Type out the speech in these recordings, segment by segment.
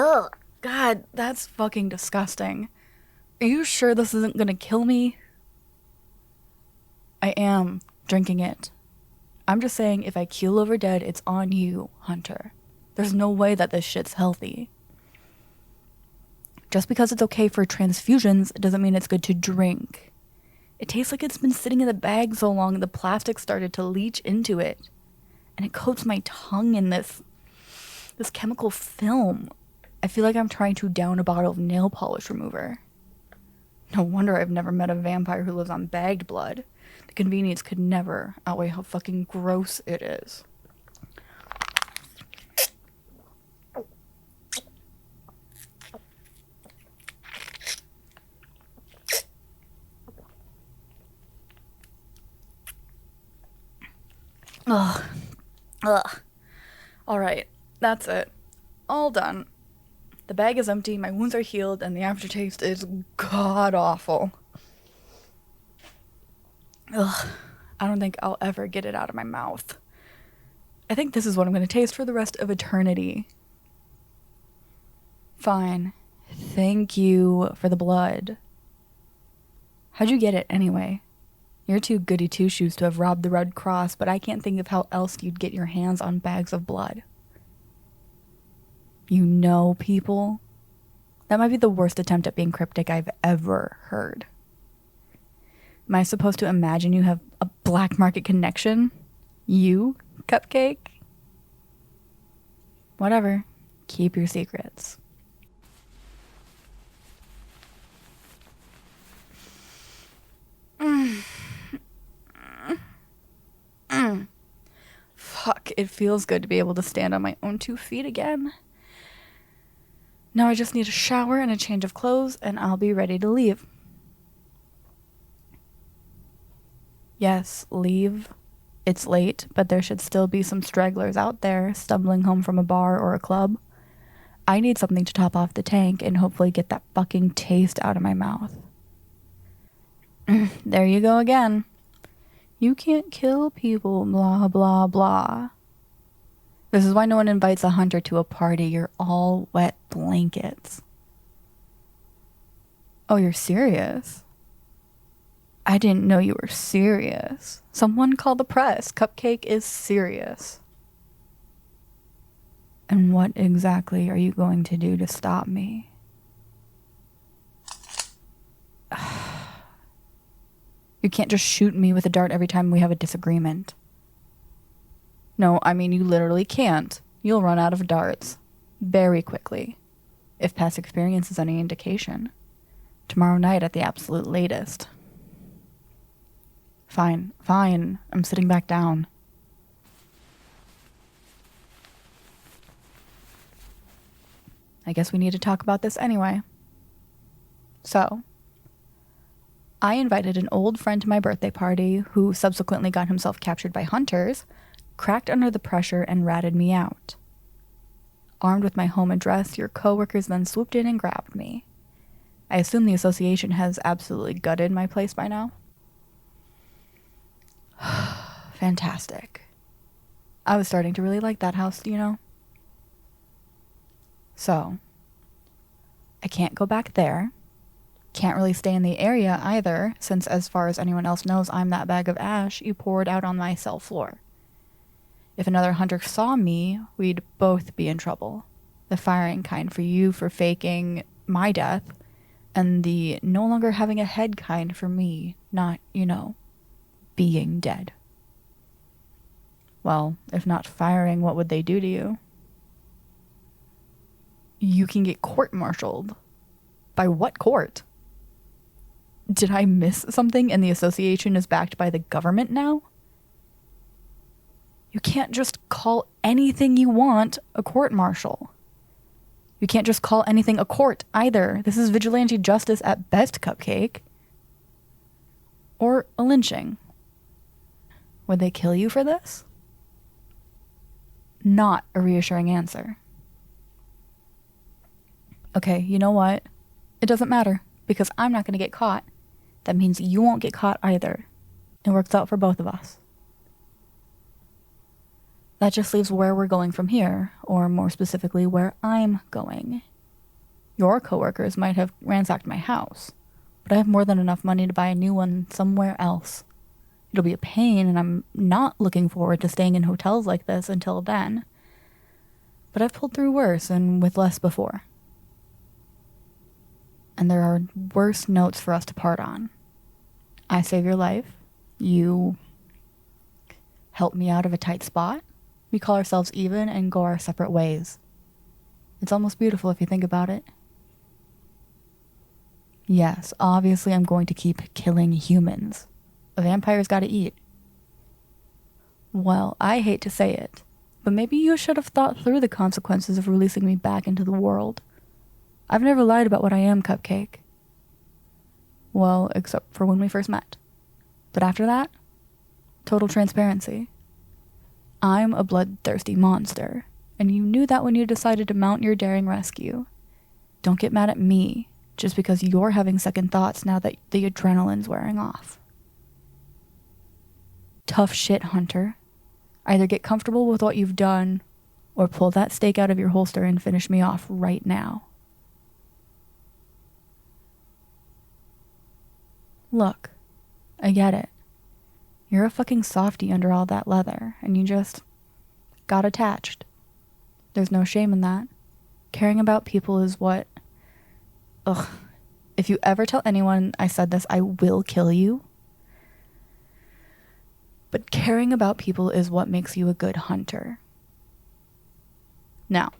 Oh, God, that's fucking disgusting. Are you sure this isn't gonna kill me? I am drinking it. I'm just saying if I keel over dead, it's on you, Hunter. There's no way that this shit's healthy. Just because it's okay for transfusions doesn't mean it's good to drink. It tastes like it's been sitting in the bag so long the plastic started to leach into it. And it coats my tongue in this chemical film. I feel like I'm trying to down a bottle of nail polish remover. No wonder I've never met a vampire who lives on bagged blood. The convenience could never outweigh how fucking gross it is. Ugh. Ugh. Alright, that's it. All done. The bag is empty, my wounds are healed, and the aftertaste is god-awful. Ugh. I don't think I'll ever get it out of my mouth. I think this is what I'm going to taste for the rest of eternity. Fine. Thank you for the blood. How'd you get it anyway? You're too goody two-shoes to have robbed the Red Cross, but I can't think of how else you'd get your hands on bags of blood. You know people? That might be the worst attempt at being cryptic I've ever heard. Am I supposed to imagine you have a black market connection? You, Cupcake? Whatever. Keep your secrets. Fuck, it feels good to be able to stand on my own 2 feet again. Now I just need a shower and a change of clothes, and I'll be ready to leave. Yes, leave. It's late, but there should still be some stragglers out there stumbling home from a bar or a club. I need something to top off the tank and hopefully get that fucking taste out of my mouth. There you go again. You can't kill people, blah, blah, blah. This is why no one invites a hunter to a party. You're all wet blankets. Oh, you're serious? I didn't know you were serious. Someone call the press. Cupcake is serious. And what exactly are you going to do to stop me? You can't just shoot me with a dart every time we have a disagreement. No, I mean you literally can't. You'll run out of darts. Very quickly. If past experience is any indication. Tomorrow night at the absolute latest. Fine, fine. I'm sitting back down. I guess we need to talk about this anyway. So, I invited an old friend to my birthday party who subsequently got himself captured by hunters, cracked under the pressure, and ratted me out. Armed with my home address, your coworkers then swooped in and grabbed me. I assume the association has absolutely gutted my place by now. Fantastic. I was starting to really like that house, you know? So, I can't go back there. Can't really stay in the area either, since as far as anyone else knows, I'm that bag of ash you poured out on my cell floor. If another hunter saw me, we'd both be in trouble. The firing kind for you for faking my death, and the no longer having a head kind for me, not, you know, being dead. Well, if not firing, what would they do to you? You can get court-martialed. By what court? Did I miss something and the association is backed by the government now? You can't just call anything you want a court-martial. You can't just call anything a court either. This is vigilante justice at best, Cupcake. Or a lynching. Would they kill you for this? Not a reassuring answer. Okay, you know what? It doesn't matter, because I'm not going to get caught. That means you won't get caught either. It works out for both of us. That just leaves where we're going from here, or more specifically, where I'm going. Your coworkers might have ransacked my house, but I have more than enough money to buy a new one somewhere else. It'll be a pain, and I'm not looking forward to staying in hotels like this until then. But I've pulled through worse and with less before. And there are worse notes for us to part on. I save your life. You help me out of a tight spot. We call ourselves even and go our separate ways. It's almost beautiful if you think about it. Yes, obviously I'm going to keep killing humans. A vampire's gotta eat. Well, I hate to say it, but maybe you should have thought through the consequences of releasing me back into the world. I've never lied about what I am, Cupcake. Well, except for when we first met. But after that, total transparency. I'm a bloodthirsty monster, and you knew that when you decided to mount your daring rescue. Don't get mad at me just because you're having second thoughts now that the adrenaline's wearing off. Tough shit, Hunter. Either get comfortable with what you've done, or pull that stake out of your holster and finish me off right now. Look, I get it. You're a fucking softie under all that leather, and you just got attached. There's no shame in that. Caring about people is what... Ugh. If you ever tell anyone I said this, I will kill you. But caring about people is what makes you a good hunter. Now,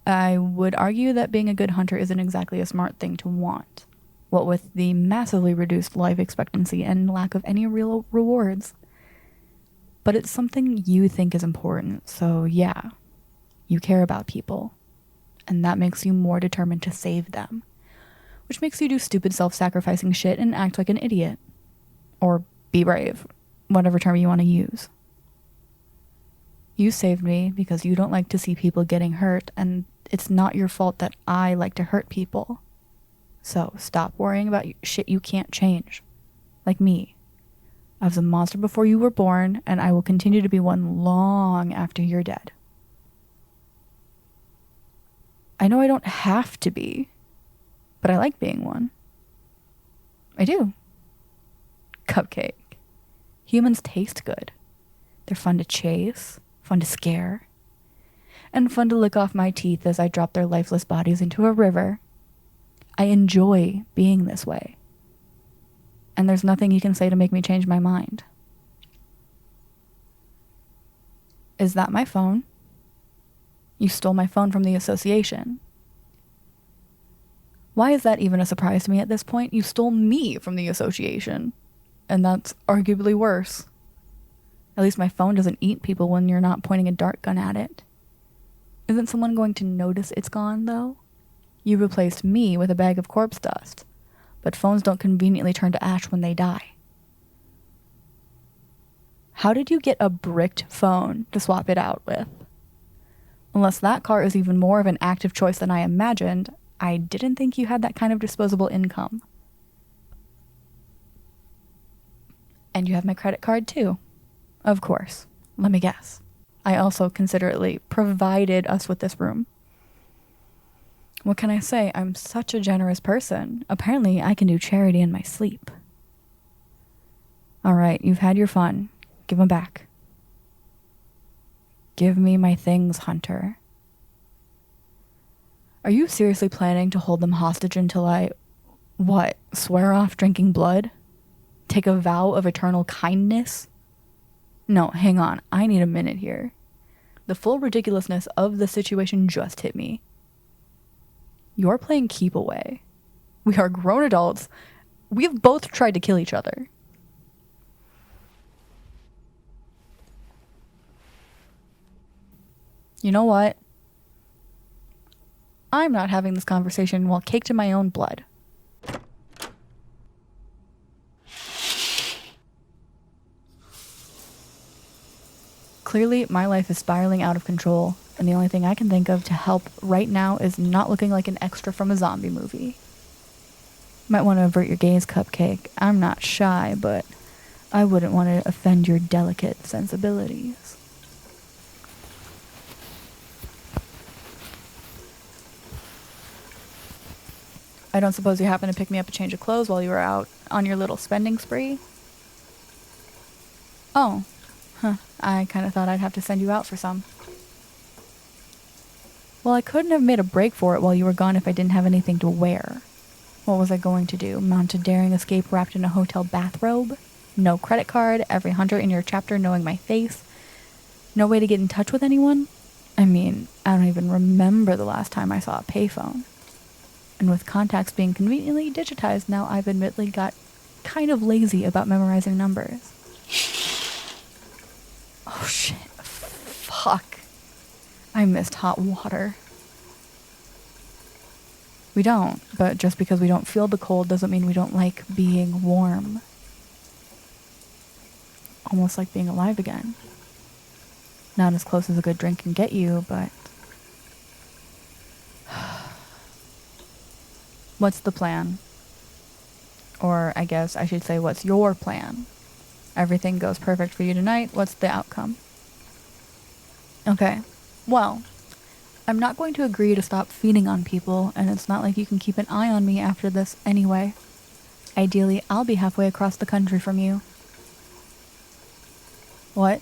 I would argue that being a good hunter isn't exactly a smart thing to want. What with the massively reduced life expectancy and lack of any real rewards. But it's something you think is important, so yeah, you care about people. And that makes you more determined to save them. Which makes you do stupid self-sacrificing shit and act like an idiot. Or be brave, whatever term you want to use. You saved me because you don't like to see people getting hurt, and it's not your fault that I like to hurt people. So stop worrying about shit you can't change. Like me. I was a monster before you were born, and I will continue to be one long after you're dead. I know I don't have to be, but I like being one. I do. Cupcake. Humans taste good. They're fun to chase, fun to scare, and fun to lick off my teeth as I drop their lifeless bodies into a river. I enjoy being this way. And there's nothing you can say to make me change my mind. Is that my phone? You stole my phone from the association. Why is that even a surprise to me at this point? You stole me from the association. And that's arguably worse. At least my phone doesn't eat people when you're not pointing a dart gun at it. Isn't someone going to notice it's gone, though? You replaced me with a bag of corpse dust, but phones don't conveniently turn to ash when they die. How did you get a bricked phone to swap it out with? Unless that car is even more of an active choice than I imagined, I didn't think you had that kind of disposable income. And you have my credit card too. Of course. Let me guess. I also considerately provided us with this room. What can I say? I'm such a generous person. Apparently, I can do charity in my sleep. All right, you've had your fun. Give them back. Give me my things, Hunter. Are you seriously planning to hold them hostage until I, swear off drinking blood? Take a vow of eternal kindness? No, hang on. I need a minute here. The full ridiculousness of the situation just hit me. You're playing keep away. We are grown adults. We've both tried to kill each other. You know what? I'm not having this conversation while caked in my own blood. Clearly, my life is spiraling out of control, and the only thing I can think of to help right now is not looking like an extra from a zombie movie. Might want to avert your gaze, Cupcake. I'm not shy, but I wouldn't want to offend your delicate sensibilities. I don't suppose you happened to pick me up a change of clothes while you were out on your little spending spree? Oh, huh. I kind of thought I'd have to send you out for some. Well, I couldn't have made a break for it while you were gone if I didn't have anything to wear. What was I going to do? Mount a daring escape wrapped in a hotel bathrobe? No credit card, every hunter in your chapter knowing my face? No way to get in touch with anyone? I mean, I don't even remember the last time I saw a payphone. And with contacts being conveniently digitized now, I've admittedly got kind of lazy about memorizing numbers. Oh shit. Fuck. I missed hot water. We don't, but just because we don't feel the cold doesn't mean we don't like being warm. Almost like being alive again. Not as close as a good drink can get you, but... What's the plan? Or I guess I should say, what's your plan? Everything goes perfect for you tonight. What's the outcome? Okay. Well, I'm not going to agree to stop feeding on people, and it's not like you can keep an eye on me after this anyway. Ideally, I'll be halfway across the country from you. What?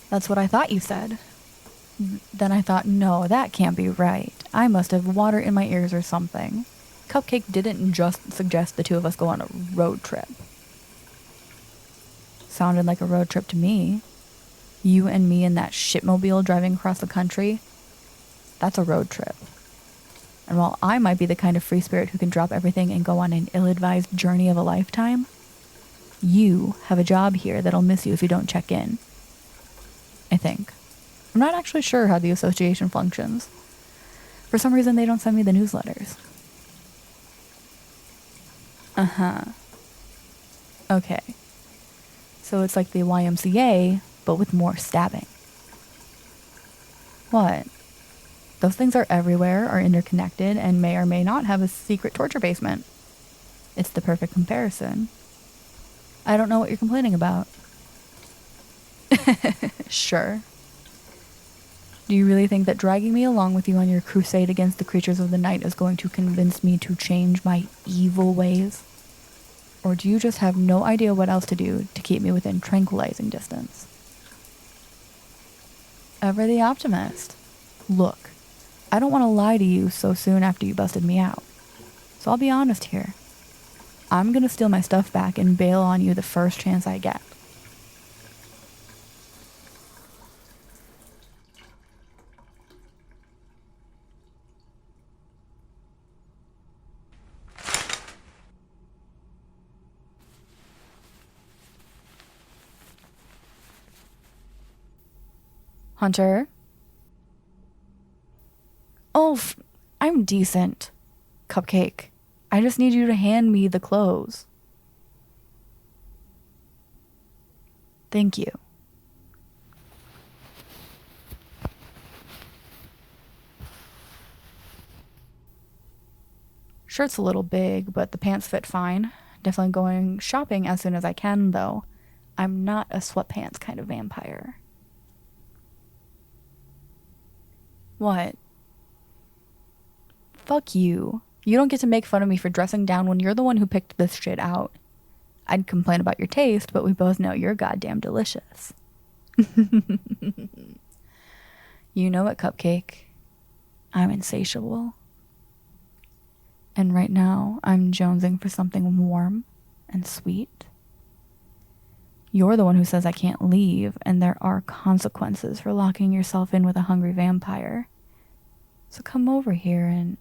That's what I thought you said. Then I thought, no, that can't be right. I must have water in my ears or something. Cupcake didn't just suggest the two of us go on a road trip. Sounded like a road trip to me. You and me in that shitmobile driving across the country. That's a road trip. And while I might be the kind of free spirit who can drop everything and go on an ill-advised journey of a lifetime, you have a job here that'll miss you if you don't check in. I think. I'm not actually sure how the association functions. For some reason, they don't send me the newsletters. Uh-huh. Okay. So it's like the YMCA, but with more stabbing. What? Those things are everywhere, are interconnected, and may or may not have a secret torture basement. It's the perfect comparison. I don't know what you're complaining about. Sure. Do you really think that dragging me along with you on your crusade against the creatures of the night is going to convince me to change my evil ways? Or do you just have no idea what else to do to keep me within tranquilizing distance? Ever the optimist. Look, I don't want to lie to you so soon after you busted me out. So I'll be honest here. I'm gonna steal my stuff back and bail on you the first chance I get. Hunter? Oh, I'm decent. Cupcake. I just need you to hand me the clothes. Thank you. Shirt's a little big, but the pants fit fine. Definitely going shopping as soon as I can, though. I'm not a sweatpants kind of vampire. What? Fuck you. You don't get to make fun of me for dressing down when you're the one who picked this shit out. I'd complain about your taste, but we both know you're goddamn delicious. You know it, Cupcake. I'm insatiable. And right now, I'm jonesing for something warm and sweet. You're the one who says I can't leave, and there are consequences for locking yourself in with a hungry vampire. So come over here and...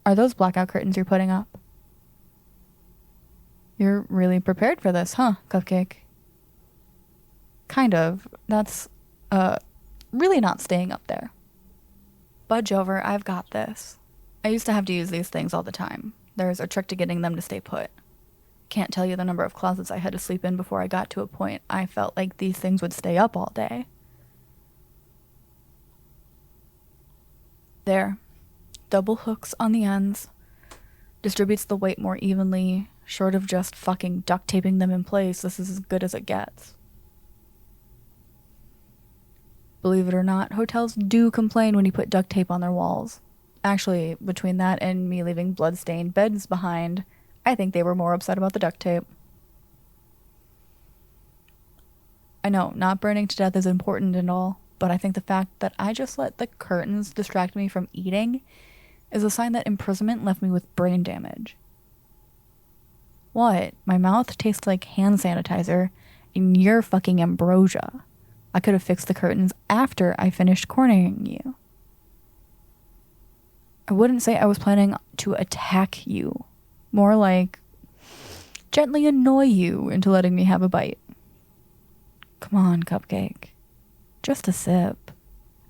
Are those blackout curtains you're putting up? You're really prepared for this, huh, Cupcake? Kind of. That's, really not staying up there. Budge over, I've got this. I used to have to use these things all the time. There's a trick to getting them to stay put. Can't tell you the number of closets I had to sleep in before I got to a point I felt like these things would stay up all day. There. Double hooks on the ends. Distributes the weight more evenly. Short of just fucking duct taping them in place, this is as good as it gets. Believe it or not, hotels do complain when you put duct tape on their walls. Actually, between that and me leaving blood-stained beds behind, I think they were more upset about the duct tape. I know, not burning to death is important and all, but I think the fact that I just let the curtains distract me from eating is a sign that imprisonment left me with brain damage. What? My mouth tastes like hand sanitizer, and you're fucking ambrosia. I could have fixed the curtains after I finished cornering you. I wouldn't say I was planning to attack you. More like gently annoy you into letting me have a bite. Come on, Cupcake. Just a sip.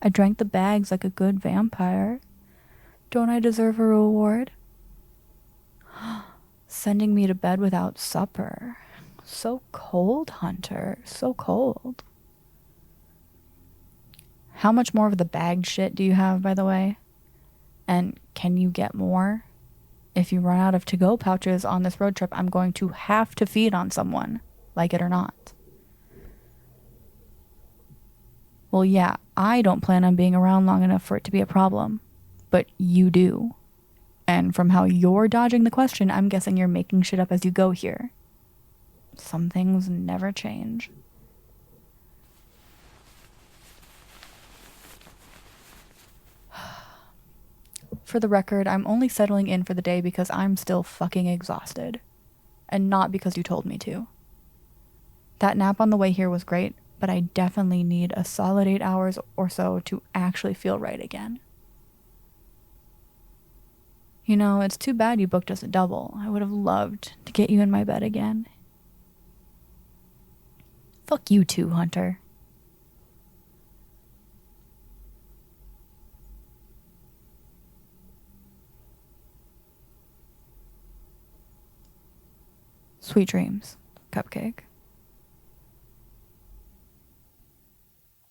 I drank the bags like a good vampire. Don't I deserve a reward? Sending me to bed without supper. So cold, Hunter. So cold. How much more of the bagged shit do you have, by the way? And can you get more? If you run out of to-go pouches on this road trip, I'm going to have to feed on someone, like it or not. Well, yeah, I don't plan on being around long enough for it to be a problem, but you do. And from how you're dodging the question, I'm guessing you're making shit up as you go here. Some things never change. For the record, I'm only settling in for the day because I'm still fucking exhausted. And not because you told me to. That nap on the way here was great, but I definitely need a solid 8 hours or so to actually feel right again. You know, it's too bad you booked us a double. I would have loved to get you in my bed again. Fuck you too, Hunter. Sweet dreams, Cupcake.